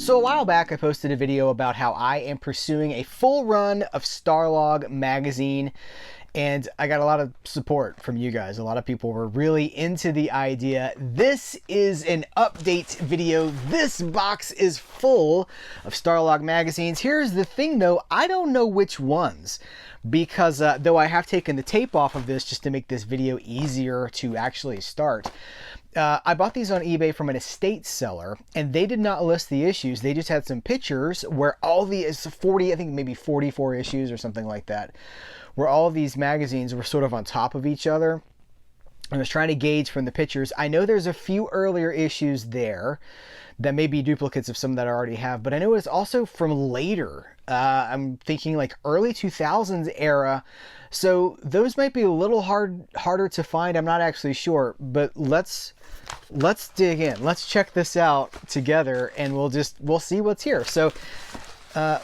So a while back I posted a video about how I am pursuing a full run of Starlog Magazine, and I got a lot of support from you guys. A lot of people were really into the idea. This is an update video. This box is full of Starlog magazines. Here's the thing though, I don't know which ones, because though I have taken the tape off of this just to make this video easier to actually start. I bought these on eBay from an estate seller, and they did not list the issues. They just had some pictures where all the 40, I think maybe 44 issues or something like that, where all of these magazines were sort of on top of each other. I was trying to gauge from the pictures. I know there's a few earlier issues there that may be duplicates of some that I already have, but I know it's also from later. I'm thinking like early 2000s era. So those might be a little harder to find. I'm not actually sure, but let's dig in. Let's check this out together, and we'll see what's here. So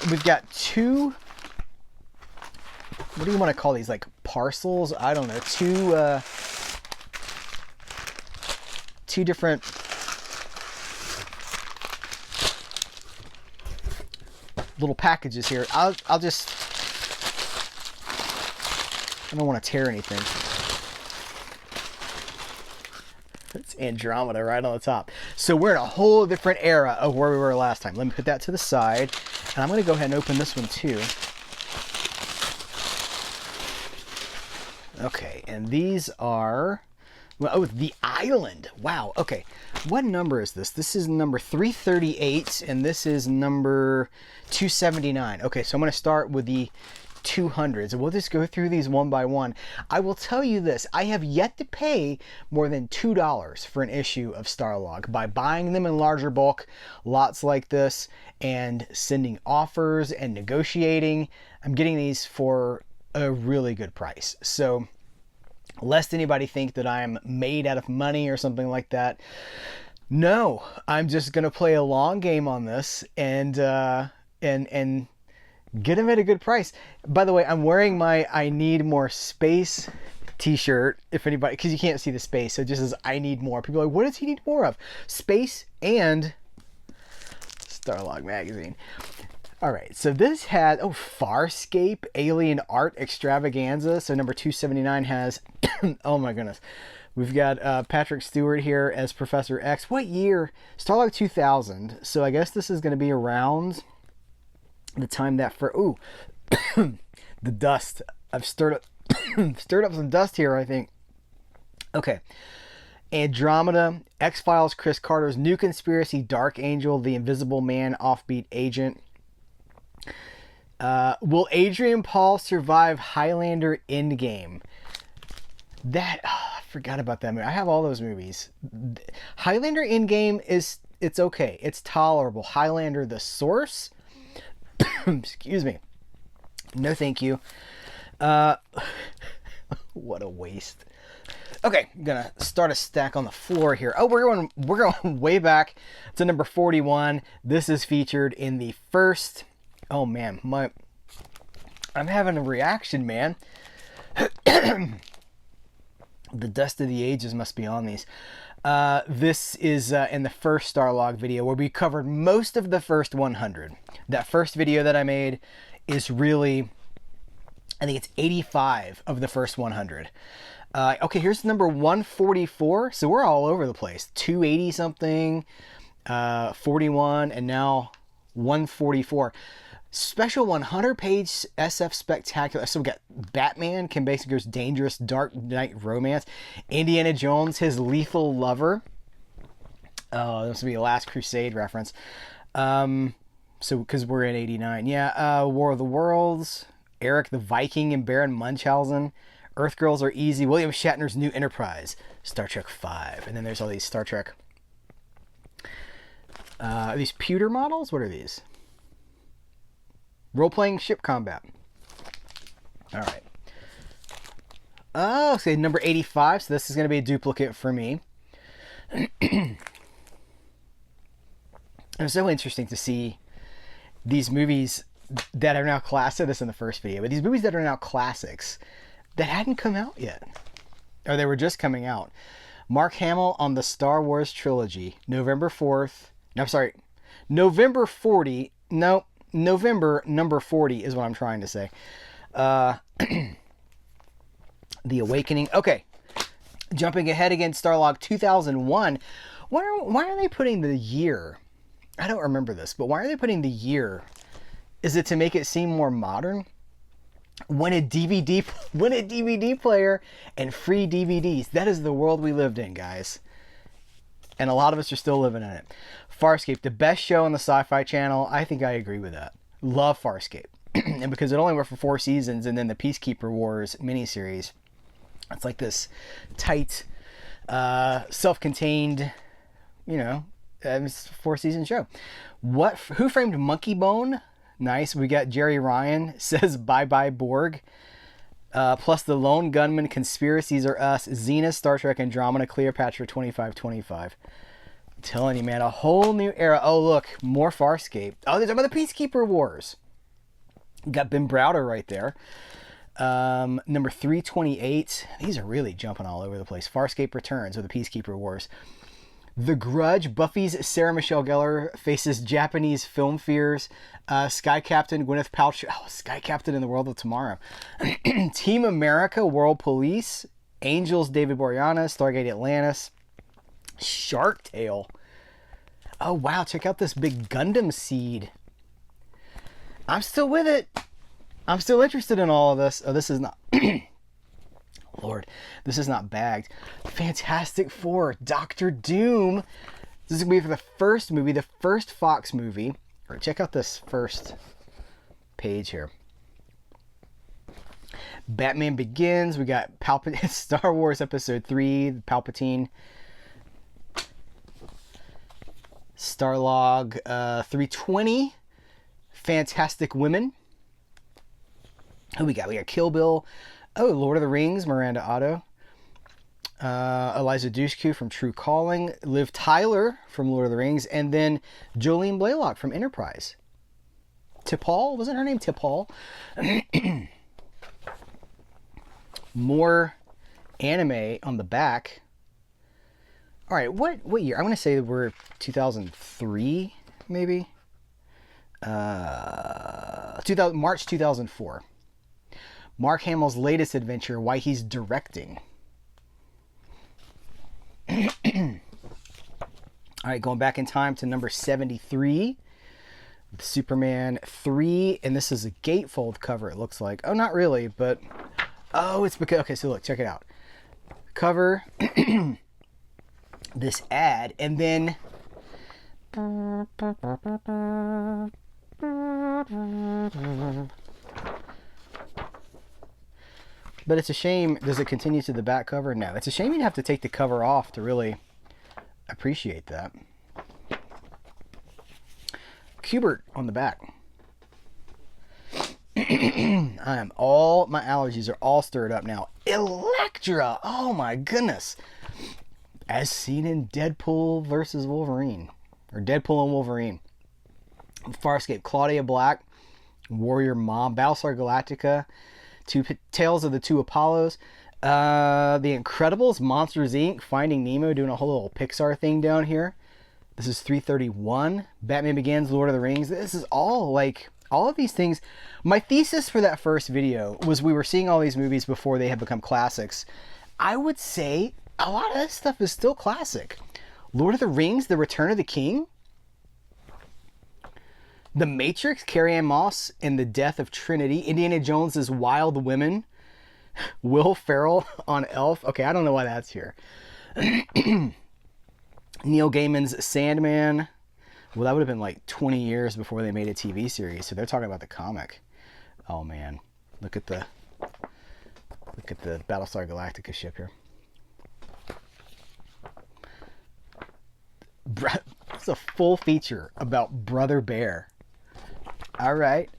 we've got two, what do you want to call these? Like parcels? I don't know. Two different little packages here. I don't want to tear anything. It's Andromeda right on the top. So we're in a whole different era of where we were last time. Let me put that to the side, and I'm going to go ahead and open this one too. Okay, and these are, well, oh, the island. Wow. Okay, what number is this? This is number 338, and this is number 279. Okay, so I'm going to start with the 200s, and we'll just go through these one by one. I will tell you this, I have yet to pay more than $2 for an issue of Starlog by buying them in larger bulk, lots like this, and sending offers and negotiating. I'm getting these for a really good price. So lest anybody think that I'm made out of money or something like that, no, I'm just gonna play a long game on this and get them at a good price. By the way, I'm wearing my I Need More Space t-shirt, if anybody, because you can't see the space, so it just says I need more. People are like, what does he need more of? Space and Starlog Magazine. All right, so this has, oh, Farscape Alien Art Extravaganza. So number 279 has, oh my goodness, we've got Patrick Stewart here as Professor X. What year? Starlog 2000. So I guess this is going to be around the time that for, ooh, the dust. I've stirred up some dust here, I think. Okay. Andromeda, X-Files, Chris Carter's New Conspiracy, Dark Angel, The Invisible Man, Offbeat Agent. Will Adrian Paul survive Highlander Endgame? That, I forgot about that movie. I have all those movies. Highlander Endgame it's okay. It's tolerable. Highlander The Source, excuse me. No thank you. What a waste. Okay, I'm gonna start a stack on the floor here. Oh, we're going way back to number 41. This is featured in the first. Oh man, I'm having a reaction, man. The dust of the ages must be on these. This is in the first Starlog video where we covered most of the first 100. That first video that I made is really, I think it's 85 of the first 100. Okay, here's number 144. So we're all over the place. 280 something, 41, and now 144. Special 100-page SF Spectacular. So we got Batman, Kim Basinger's Dangerous Dark Knight Romance, Indiana Jones, His Lethal Lover. Oh, this would be a Last Crusade reference. So because we're in 89. Yeah, War of the Worlds, Eric the Viking and Baron Munchausen, Earth Girls Are Easy, William Shatner's New Enterprise, Star Trek V. And then there's all these Star Trek. Are these pewter models? What are these? Role-playing ship combat. All right. Oh, okay, number 85. So this is going to be a duplicate for me. It was so interesting to see these movies that are now classics. This in the first video, but these movies that are now classics that hadn't come out yet, or they were just coming out. Mark Hamill on the Star Wars trilogy, November 4th. No, I'm sorry. November 40. No, November number 40 is what I'm trying to say. The Awakening. Okay. Jumping ahead again, Starlog 2001. Why are they putting the year? I don't remember this, but why are they putting the year? Is it to make it seem more modern? When a DVD player and free DVDs. That is the world we lived in, guys. And a lot of us are still living in it. Farscape, the best show on the Sci-Fi Channel. I think I agree with that. Love Farscape. And because it only went for 4 seasons, and then the Peacekeeper Wars miniseries, it's like this tight, self-contained, 4-season show. Who Framed Monkey Bone? Nice. We got Jerry Ryan says bye-bye Borg. Plus the Lone Gunman, Conspiracies Are Us, Xena, Star Trek, Andromeda, Cleopatra 2525. I'm telling you, man, a whole new era. Oh, look, more Farscape. Oh, there's about the Peacekeeper Wars. Got Ben Browder right there. Number 328. These are really jumping all over the place. Farscape Returns with the Peacekeeper Wars. The Grudge. Buffy's Sarah Michelle Gellar faces Japanese film fears. Sky Captain Gwyneth Paltrow. Oh, Sky Captain in the World of Tomorrow. Team America World Police. Angels David Boreanaz. Stargate Atlantis. Shark Tale. Oh, wow. Check out this big Gundam seed. I'm still with it. I'm still interested in all of this. Oh, this is not... Lord, this is not bagged. Fantastic Four, Doctor Doom. This is going to be for the first movie, the first Fox movie. All right, check out this first page here. Batman Begins. We got Palpatine, Star Wars Episode 3, Palpatine. Starlog 320. Fantastic Women. Who we got? We got Kill Bill. Oh, Lord of the Rings, Miranda Otto. Eliza Dushku from True Calling. Liv Tyler from Lord of the Rings. And then Jolene Blaylock from Enterprise. T'Pol? Wasn't her name T'Pol? More anime on the back. All right, what year? I'm going to say we're 2003, maybe? March 2004. Mark Hamill's latest adventure, why he's directing. All right, going back in time to number 73. Superman 3. And this is a gatefold cover, it looks like. Oh, not really, but... Oh, it's because... Okay, so look, check it out. Cover. This ad, and then... But it's a shame. Does it continue to the back cover? No. It's a shame you'd have to take the cover off to really appreciate that. Kubert on the back. My allergies are all stirred up now. Elektra! Oh my goodness. As seen in Deadpool versus Wolverine. Or Deadpool and Wolverine. Farscape, Claudia Black. Warrior Mom, Battlestar Galactica. Tales of the Two Apollos. The Incredibles, Monsters Inc., Finding Nemo, doing a whole little Pixar thing down here. This is 331. Batman Begins, Lord of the Rings. This is all like, all of these things. My thesis for that first video was we were seeing all these movies before they had become classics. I would say a lot of this stuff is still classic. Lord of the Rings, The Return of the King. The Matrix, Carrie-Anne Moss and the Death of Trinity. Indiana Jones' Wild Women. Will Ferrell on Elf. Okay, I don't know why that's here. Neil Gaiman's Sandman. Well, that would have been like 20 years before they made a TV series. So they're talking about the comic. Oh man, look at the Battlestar Galactica ship here. It's a full feature about Brother Bear. All right.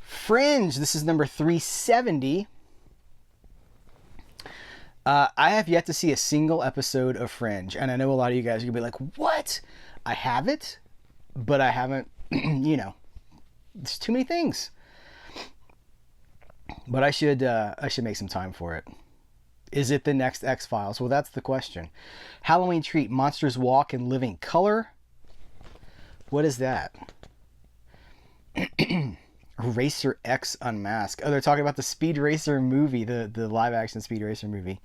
Fringe. This is number 370. I have yet to see a single episode of Fringe, and I know a lot of you guys are gonna be like, "What?" I have it, but I haven't. There's too many things. But I should make some time for it. Is it the next X-Files? Well, that's the question. Halloween Treat, Monsters Walk in Living Color. What is that? Racer X Unmasked. Oh, they're talking about the Speed Racer movie, the live action Speed Racer movie.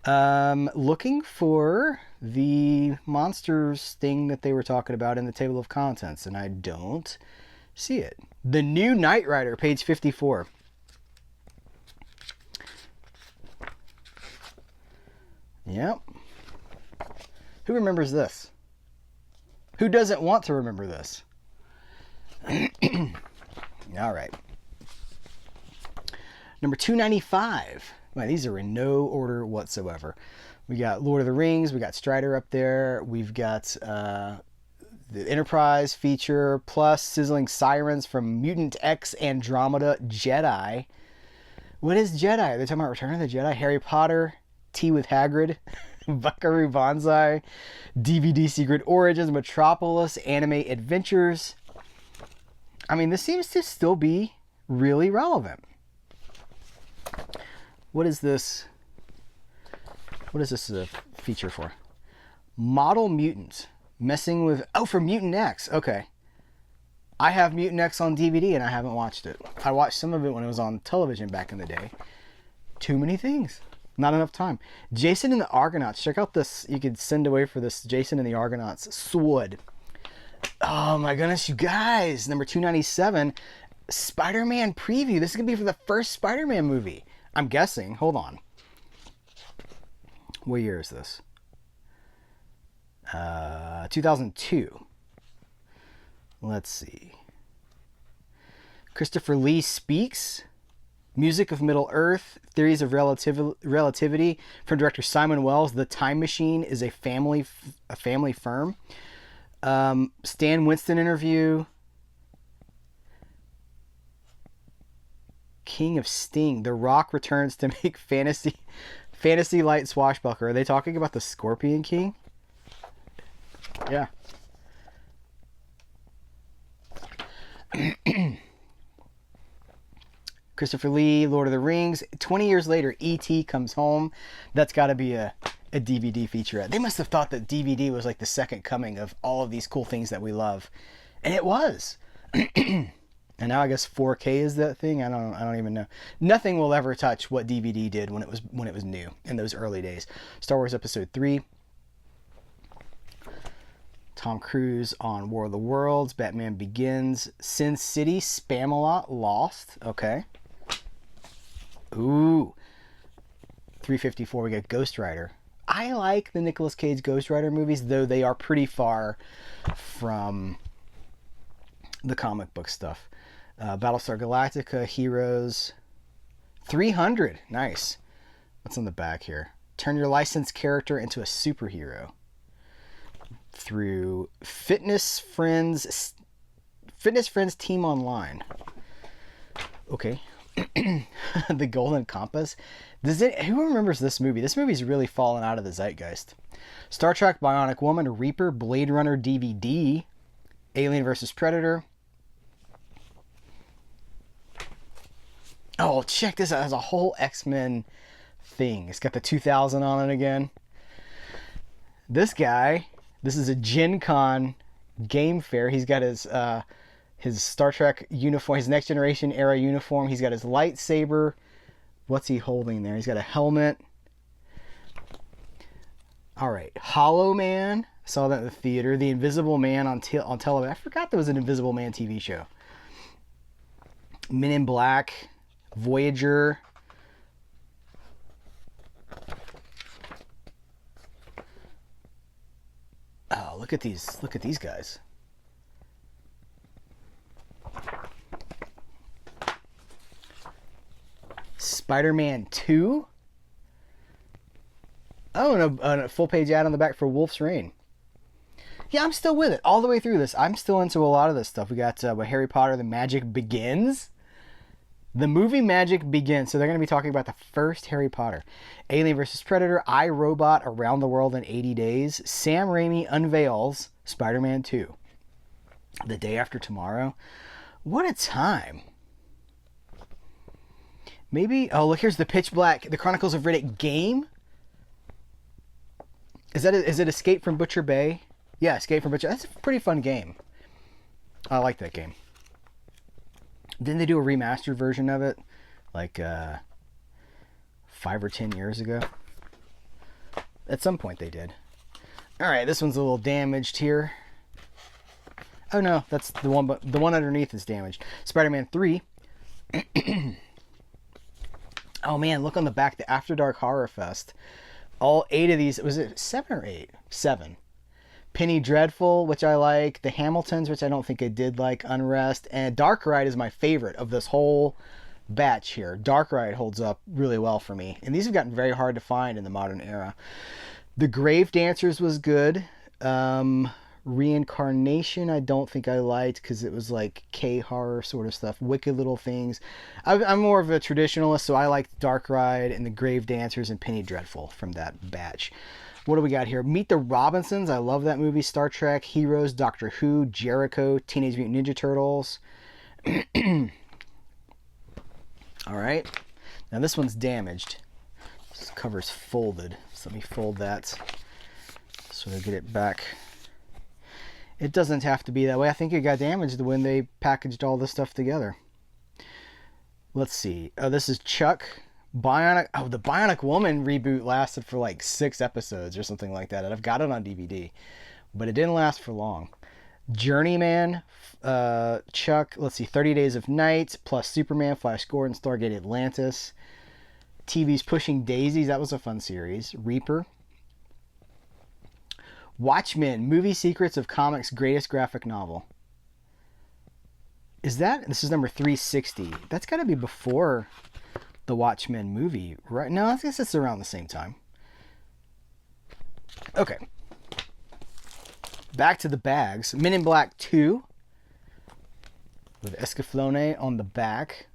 Looking for the monsters thing that they were talking about in the table of contents, and I don't see it. The New Knight Rider, page 54. Yep. Who remembers this? Who doesn't want to remember this? All right. Number 295. Wow, these are in no order whatsoever. We got Lord of the Rings. We got Strider up there. We've got the Enterprise feature, plus Sizzling Sirens from Mutant X Andromeda Jedi. What is Jedi? They're talking about Return of the Jedi. Harry Potter, Tea with Hagrid, Buckaroo Banzai, DVD Secret Origins, Metropolis, Anime Adventures. I mean, this seems to still be really relevant. What is this? What is this a feature for? Model Mutant. Messing with... Oh, for Mutant X. Okay. I have Mutant X on DVD and I haven't watched it. I watched some of it when it was on television back in the day. Too many things. Not enough time. Jason and the Argonauts. Check out this. You could send away for this Jason and the Argonauts sword. Oh my goodness, you guys. Number 297. Spider-Man preview. This is going to be for the first Spider-Man movie. I'm guessing. Hold on. What year is this? 2002. Let's see. Christopher Lee speaks. Music of Middle-earth. Theories of relativity from director Simon Wells. The Time Machine is a family firm. Stan Winston interview. King of Sting. The Rock returns to make fantasy light swashbuckler. Are they talking about the Scorpion King? Yeah. Christopher Lee, Lord of the Rings. 20 years later, E.T. comes home. That's got to be a DVD featurette. They must have thought that DVD was like the second coming of all of these cool things that we love. And it was. And now I guess 4K is that thing. I don't even know. Nothing will ever touch what DVD did when it was new in those early days. Star Wars Episode 3. Tom Cruise on War of the Worlds. Batman Begins. Sin City. Spamalot. Lost. Okay. Ooh. 354. We got Ghost Rider. I like the Nicolas Cage Ghost Rider movies, though they are pretty far from the comic book stuff. Battlestar Galactica, Heroes. 300. Nice. What's on the back here? Turn your licensed character into a superhero. Through Fitness Friends Team Online. Okay. The Golden Compass. Who remembers this movie? This movie's really fallen out of the zeitgeist. Star Trek Bionic Woman, Reaper, Blade Runner DVD, Alien vs. Predator. Oh, check this out. It has a whole X-Men thing. It's got the 2000 on it again. This guy, this is a Gen Con game fair. He's got his Star Trek uniform, his Next Generation era uniform. He's got his lightsaber. What's he holding there? He's got a helmet. All right. Hollow Man. Saw that in the theater. The Invisible Man on television. I forgot there was an Invisible Man TV show. Men in Black. Voyager. Oh, look at these. Look at these guys. Spider-Man 2. Oh, and a full page ad on the back for Wolf's Rain. Yeah, I'm still with it all the way through this. I'm still into a lot of this stuff. We got Harry Potter, The Magic Begins. The movie Magic Begins. So they're going to be talking about the first Harry Potter. Alien vs. Predator, I, Robot, Around the World in 80 Days. Sam Raimi unveils Spider-Man 2. The Day After Tomorrow. What a time. Maybe, oh look, here's the Pitch Black, The Chronicles of Riddick game. Is it Escape from Butcher Bay? Yeah, Escape from Butcher. That's a pretty fun game. I like that game. Didn't they do a remastered version of it like 5 or 10 years ago? At some point they did. All right, this one's a little damaged here. Oh no, that's the one, but the one underneath is damaged. Spider-Man 3. Oh man, look on the back, the After Dark Horror Fest. All 8 of these, was it 7 or 8? 7. Penny Dreadful, which I like. The Hamiltons, which I don't think I did like. Unrest. And Dark Ride is my favorite of this whole batch here. Dark Ride holds up really well for me. And these have gotten very hard to find in the modern era. The Grave Dancers was good. Reincarnation, I don't think I liked because it was like K-horror sort of stuff. Wicked Little Things. I'm more of a traditionalist, so I liked Dark Ride and the Grave Dancers and Penny Dreadful from that batch. What do we got here? Meet the Robinsons. I love that movie. Star Trek, Heroes, Doctor Who, Jericho, Teenage Mutant Ninja Turtles. All right. Now this one's damaged. This cover's folded. So let me fold that so I get it back. It doesn't have to be that way. I think it got damaged when they packaged all this stuff together. Let's see. Oh, this is Chuck. Bionic. Oh, the Bionic Woman reboot lasted for like 6 episodes or something like that. And I've got it on DVD, but it didn't last for long. Journeyman, Chuck. Let's see. 30 Days of Night plus Superman, Flash Gordon, Stargate Atlantis. TV's Pushing Daisies. That was a fun series. Reaper. Watchmen, Movie Secrets of Comics' Greatest Graphic Novel. This is number 360. That's got to be before the Watchmen movie, right? No, I guess it's around the same time. Okay. Back to the bags. Men in Black 2 with Escaflowne on the back.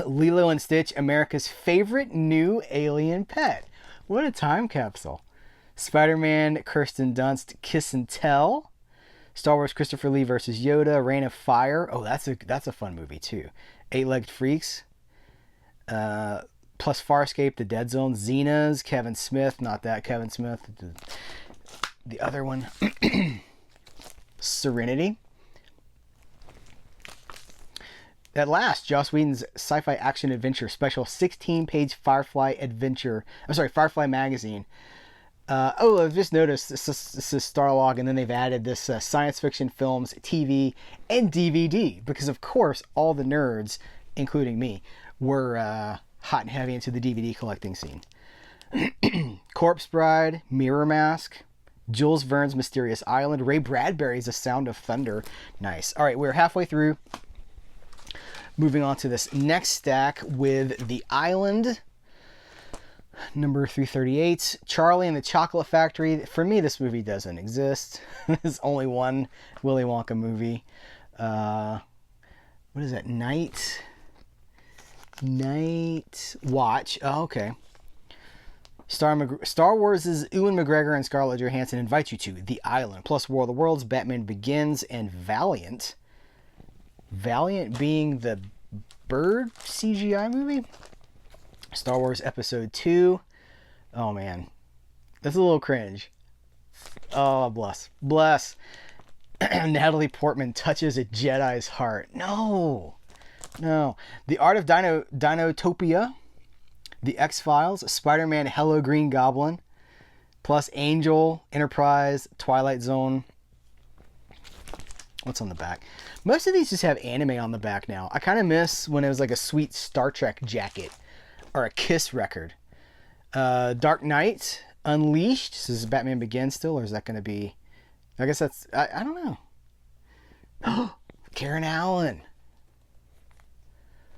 Lilo and Stitch, America's favorite new alien pet. What a time capsule. Spider-Man, Kirsten Dunst, Kiss and Tell. Star Wars, Christopher Lee versus Yoda. Reign of Fire. Oh, that's a fun movie too. Eight-Legged Freaks. Plus Farscape, The Dead Zone. Xenas, Kevin Smith. Not that Kevin Smith. The other one. Serenity. At last, Joss Whedon's sci-fi action adventure special 16-page Firefly magazine. I've just noticed this is Starlog, and then they've added this science fiction films, TV, and DVD, because of course all the nerds, including me, were hot and heavy into the DVD collecting scene. Corpse Bride, Mirror Mask, Jules Verne's Mysterious Island, Ray Bradbury's A Sound of Thunder. Nice. All right, we're halfway through. Moving on to this next stack with The Island, number 338. Charlie and the Chocolate Factory. For me, this movie doesn't exist. There's only one Willy Wonka movie. What is that? Night Watch. Oh, okay. Star Wars' Ewan McGregor and Scarlett Johansson invite you to The Island, plus War of the Worlds, Batman Begins, and Valiant. Valiant being the bird CGI movie. Star Wars Episode 2. Oh man, that's a little cringe. Oh, bless. Natalie Portman touches a Jedi's heart. No. The Art of Dinotopia. The X-Files. Spider-Man, Hello Green Goblin. Plus Angel, Enterprise, Twilight Zone. What's on the back? Most of these just have anime on the back now. I kind of miss when it was like a sweet Star Trek jacket or a Kiss record. Dark Knight, Unleashed. This is Batman Begins still, or is that going to be... I guess that's... I don't know. Karen Allen.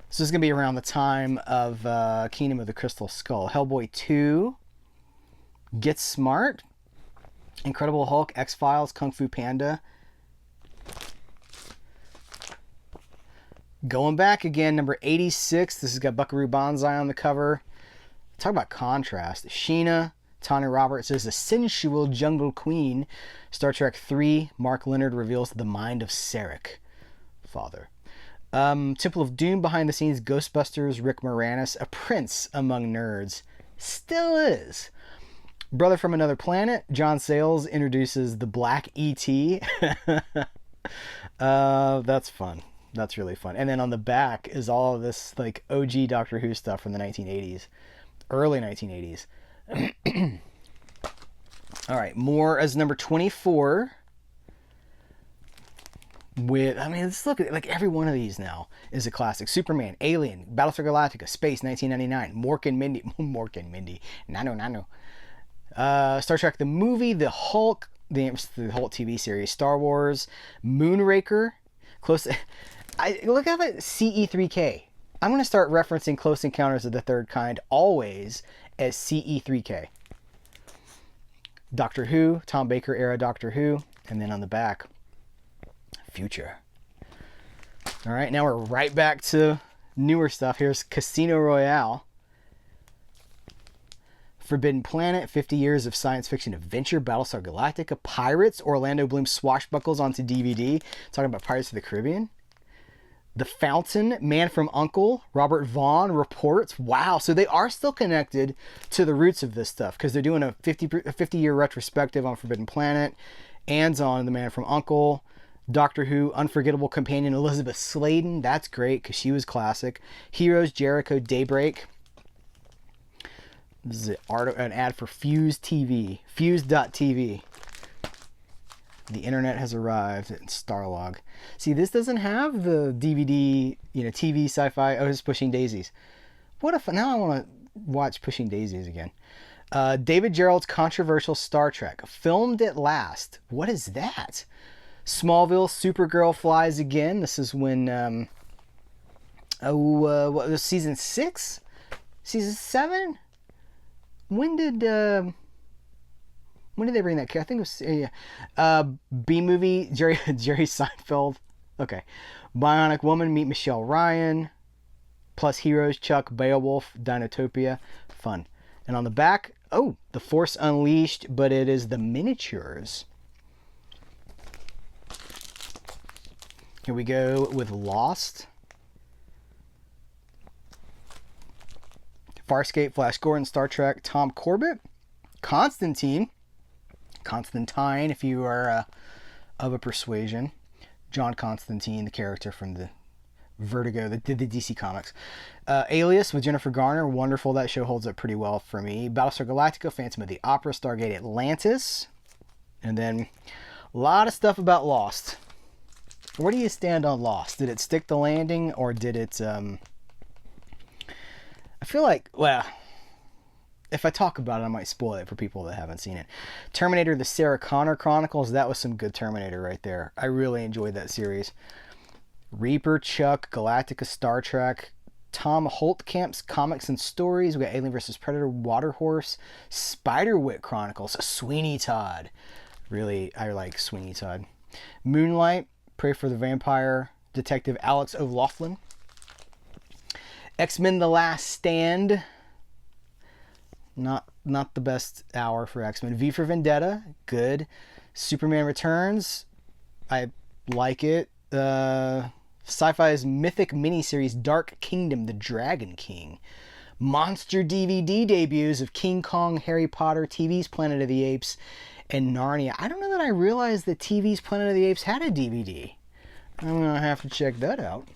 So this is going to be around the time of Kingdom of the Crystal Skull. Hellboy 2. Get Smart. Incredible Hulk, X-Files, Kung Fu Panda. Going back again, number 86. This has got Buckaroo Banzai on the cover. Talk about contrast. Sheena, Tanya Roberts is a sensual jungle queen. Star Trek 3, Mark Leonard reveals the mind of Sarek. Father. Temple of Doom behind the scenes. Ghostbusters, Rick Moranis, a prince among nerds. Still is. Brother from Another Planet. John Sayles introduces the Black E.T. That's fun. That's really fun. And then on the back is all of this like OG Doctor Who stuff from the 1980s, early 1980s. All right, more as number 24. With, I mean, let's look at it. Like every one of these now is a classic. Superman, Alien, Battlestar Galactica, Space, 1999, Mork and Mindy, Nano. Star Trek the movie, the Hulk TV series, Star Wars, Moonraker, Close. I look at it, CE3K. I'm gonna start referencing Close Encounters of the Third Kind always as CE3K. Doctor Who, Tom Baker era Doctor Who, and then on the back, Future. All right, now we're right back to newer stuff. Here's Casino Royale. Forbidden Planet, 50 years of science fiction adventure, Battlestar Galactica, Pirates, Orlando Bloom swashbuckles onto DVD. Talking about Pirates of the Caribbean. The Fountain, Man from U.N.C.L.E., Robert Vaughn reports. Wow, so they are still connected to the roots of this stuff because they're doing a 50-year retrospective on Forbidden Planet and on The Man from U.N.C.L.E., Doctor Who, Unforgettable Companion, Elizabeth Sladen. That's great because she was classic. Heroes, Jericho, Daybreak. This is an ad for Fuse TV. Fuse.tv. The internet has arrived in Starlog. See, this doesn't have the DVD, TV sci-fi. Oh, it's Pushing Daisies. What if now I want to watch Pushing Daisies again? David Gerrold's controversial Star Trek. Filmed at last. What is that? Smallville, Supergirl flies again. This is when, what was season 6? Season 7? When did they bring that? I think it was B-movie, Jerry Seinfeld. Okay. Bionic Woman, meet Michelle Ryan. Plus Heroes, Chuck, Beowulf, Dinotopia. Fun. And on the back, oh, The Force Unleashed, but it is the miniatures. Here we go with Lost. Farscape, Flash Gordon, Star Trek, Tom Corbett, Constantine, if you are of a persuasion, John Constantine, the character from the Vertigo, the DC Comics. Alias with Jennifer Garner, wonderful. That show holds up pretty well for me. Battlestar Galactica, Phantom of the Opera, Stargate Atlantis, and then a lot of stuff about Lost. Where do you stand on Lost? Did it stick the landing, or did it... I feel like, well, if I talk about it, I might spoil it for people that haven't seen it. Terminator, the Sarah Connor Chronicles. That was some good Terminator right there. I really enjoyed that series. Reaper, Chuck, Galactica, Star Trek. Tom Holtcamp's Comics and Stories. We got Alien vs. Predator, Waterhorse. Spiderwick Chronicles. Sweeney Todd. Really, I like Sweeney Todd. Moonlight, Pray for the Vampire. Detective Alex O'Loughlin. X-Men The Last Stand. Not the best hour for X-Men. V for Vendetta. Good. Superman Returns. I like it. Sci-Fi's mythic miniseries Dark Kingdom, The Dragon King. Monster DVD debuts of King Kong, Harry Potter, TV's Planet of the Apes, and Narnia. I don't know that I realized that TV's Planet of the Apes had a DVD. I'm going to have to check that out.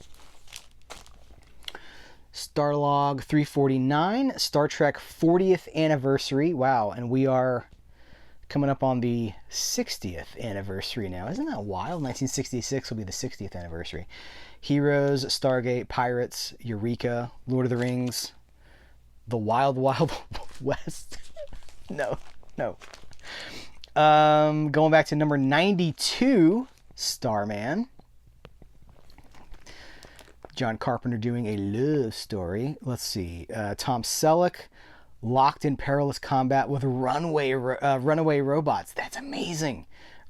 Starlog 349, Star Trek 40th anniversary. Wow, and we are coming up on the 60th anniversary now. Isn't that wild? 1966 will be the 60th anniversary. Heroes, Stargate, Pirates, Eureka, Lord of the Rings, The Wild Wild West. No. Going back to number 92, Starman. John Carpenter doing a love story. Let's see. Tom Selleck, locked in perilous combat with runaway robots. That's amazing.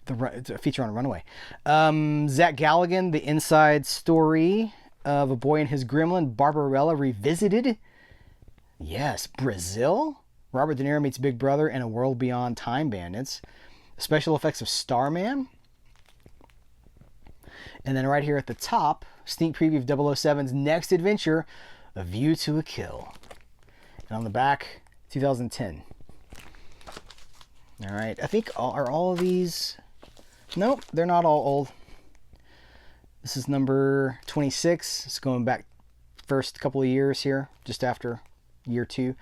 It's a feature on a runaway. Zach Galligan, the inside story of A Boy and His Gremlin. Barbarella Revisited. Yes. Brazil. Robert De Niro meets Big Brother and A World Beyond Time Bandits. Special effects of Starman. And then right here at the top, sneak preview of 007's next adventure, A View to a Kill. And on the back, 2010. All right. I think are all of these... Nope, they're not all old. This is number 26. It's going back first couple of years here, just after year 2.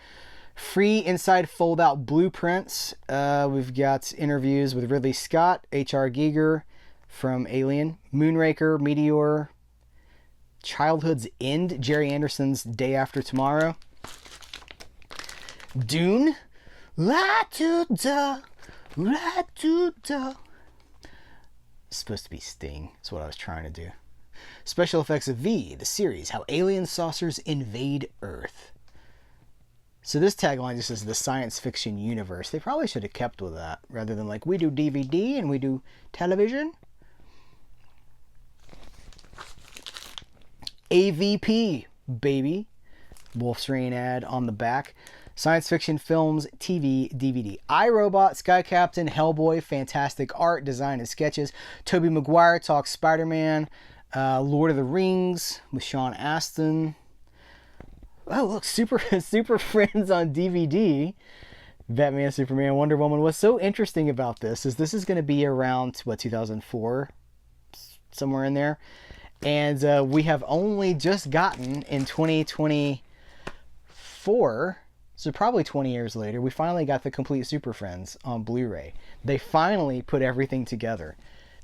Free inside fold-out blueprints. We've got interviews with Ridley Scott, H.R. Giger from Alien, Moonraker, Meteor, Childhood's End, Jerry Anderson's Day After Tomorrow, Dune, La to da, La to da. It's supposed to be Sting. That's what I was trying to do. Special effects of V, the series, How Alien Saucers Invade Earth. So this tagline just says the science fiction universe. They probably should have kept with that rather than like, we do DVD and we do television. AVP, baby. Wolf's Rain ad on the back. Science fiction films, TV, DVD. iRobot, Sky Captain, Hellboy, fantastic art, design, and sketches. Tobey Maguire talks Spider-Man. Lord of the Rings with Sean Astin. Oh, look, Super Friends on DVD. Batman, Superman, Wonder Woman. What's so interesting about this is going to be around, 2004? Somewhere in there. And we have only just gotten in 2024, so probably 20 years later, we finally got the complete Super Friends on Blu-ray. They finally put everything together.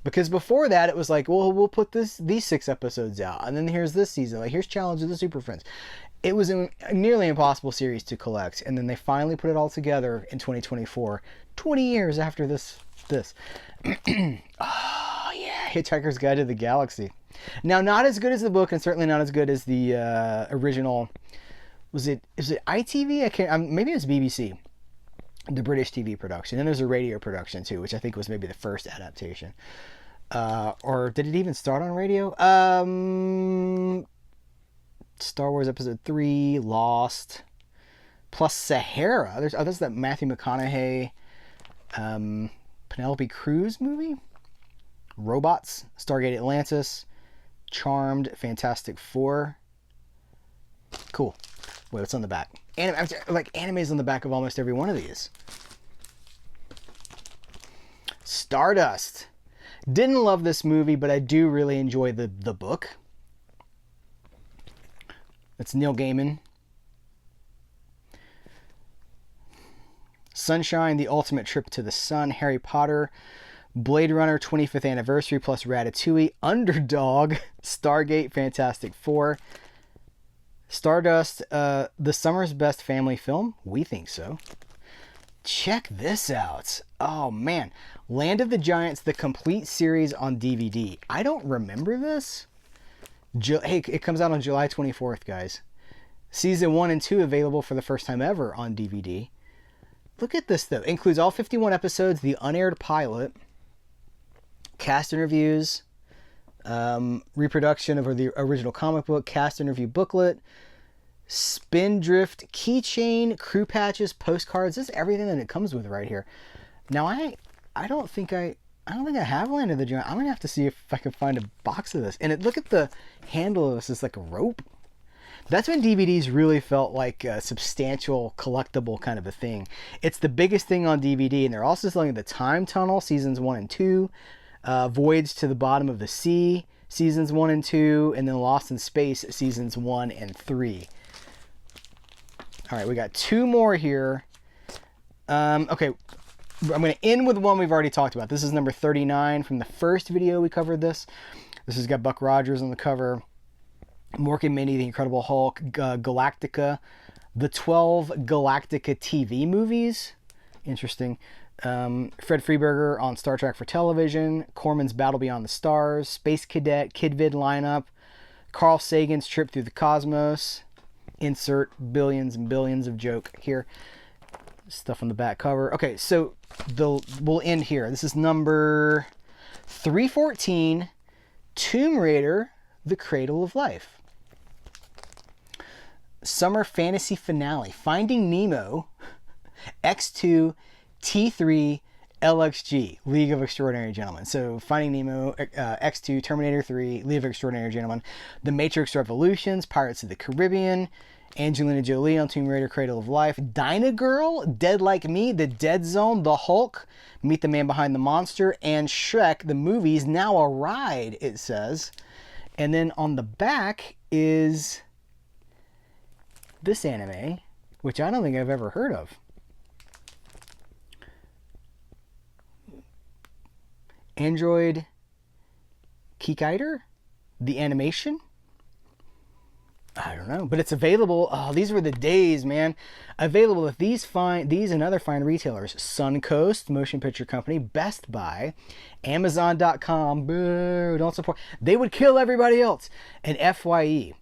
Because before that, it was like, well, we'll put these 6 episodes out. And then here's this season. Like, here's Challenge of the Super Friends. It was a nearly impossible series to collect. And then they finally put it all together in 2024. 20 years after this. Oh, yeah. Hitchhiker's Guide to the Galaxy. Now, not as good as the book, and certainly not as good as the original. Is it ITV? I can't. Maybe it was BBC, the British TV production. And there's a radio production too, which I think was maybe the first adaptation. Or did it even start on radio? Star Wars Episode 3, Lost, plus Sahara. There's that Matthew McConaughey, Penelope Cruz movie. Robots, Stargate Atlantis, Charmed, Fantastic Four. Cool. Wait, what's on the back? Anime's on the back of almost every one of these. Stardust. Didn't love this movie, but I do really enjoy the book. That's Neil Gaiman. Sunshine, The Ultimate Trip to the Sun, Harry Potter, Blade Runner 25th Anniversary plus Ratatouille, Underdog, Stargate, Fantastic Four, Stardust, the summer's best family film? We think so. Check this out. Oh man, Land of the Giants, the complete series on DVD. I don't remember this. Hey, it comes out on July 24th, guys. Season 1 and 2 available for the first time ever on DVD. Look at this, though. It includes all 51 episodes, the unaired pilot, cast interviews, reproduction of the original comic book, cast interview booklet, Spindrift keychain, crew patches, postcards. This is everything that it comes with right here. Now, I don't think I have Land of the Giants. I'm gonna have to see if I can find a box of this. And look at the handle of this. It's like a rope. That's when DVDs really felt like a substantial collectible kind of a thing. It's the biggest thing on DVD, and they're also selling the Time Tunnel seasons 1 and 2, Voyage to the Bottom of the Sea seasons 1 and 2, and then Lost in Space seasons 1 and 3. All right, we got 2 more here. Okay, I'm going to end with one we've already talked about. This is number 39 from the first video we covered this. This has got Buck Rogers on the cover. Mork and Mindy, The Incredible Hulk, Galactica, the 12 Galactica TV movies. Interesting. Fred Freeberger on Star Trek for television, Corman's Battle Beyond the Stars, Space Cadet, Kidvid lineup, Carl Sagan's Trip Through the Cosmos, insert billions and billions of joke here. Stuff on the back cover. Okay, so we'll end here. This is number 314, Tomb Raider, The Cradle of Life. Summer Fantasy Finale, Finding Nemo, X2, T3, LXG, League of Extraordinary Gentlemen. So Finding Nemo, X2, Terminator 3, League of Extraordinary Gentlemen, The Matrix Revolutions, Pirates of the Caribbean, Angelina Jolie on Tomb Raider Cradle of Life. Dyna Girl, Dead Like Me, The Dead Zone, The Hulk, Meet the Man Behind the Monster, and Shrek, the movies, now a ride, it says. And then on the back is this anime, which I don't think I've ever heard of. Android Kikaider? The animation? I don't know, but it's available. Oh, these were the days, man. Available at these and other fine retailers: Suncoast Motion Picture Company, Best Buy, Amazon.com. Boo, don't support. They would kill everybody else. And FYE.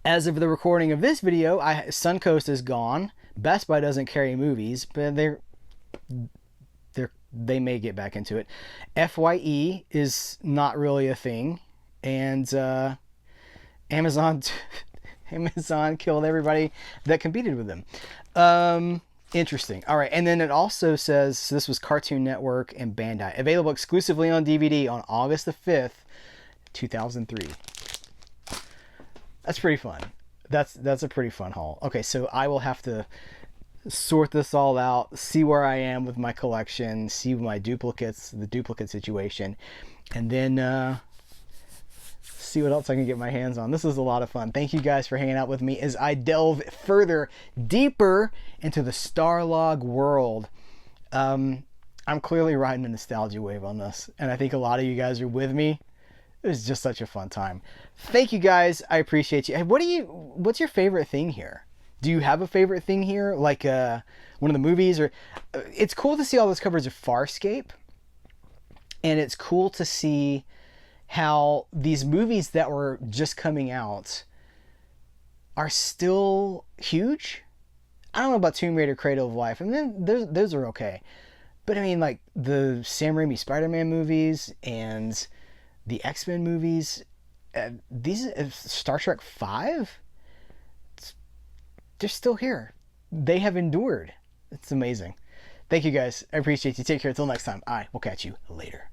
As of the recording of this video, Suncoast is gone. Best Buy doesn't carry movies, but they may get back into it. FYE is not really a thing, and Amazon killed everybody that competed with them. Interesting. All right, and then it also says, so this was Cartoon Network and Bandai, available exclusively on DVD on August the 5th, 2003. That's pretty fun. That's a pretty fun haul. Okay, so I will have to sort this all out, see where I am with my collection, see my duplicates, the duplicate situation, and then see what else I can get my hands on. This is a lot of fun. Thank you guys for hanging out with me as I delve further, deeper into the Starlog world. I'm clearly riding a nostalgia wave on this, and I think a lot of you guys are with me. It was just such a fun time. Thank you guys. I appreciate you. Hey, what's your favorite thing here? Do you have a favorite thing here? Like one of the movies? Or it's cool to see all those covers of Farscape. And it's cool to see how these movies that were just coming out are still huge. I don't know about Tomb Raider Cradle of Life. I mean, those are okay. But I mean, like the Sam Raimi Spider-Man movies and the X-Men movies, these Star Trek 5, they're still here. They have endured. It's amazing. Thank you guys. I appreciate you. Take care. Until next time. I will catch you later.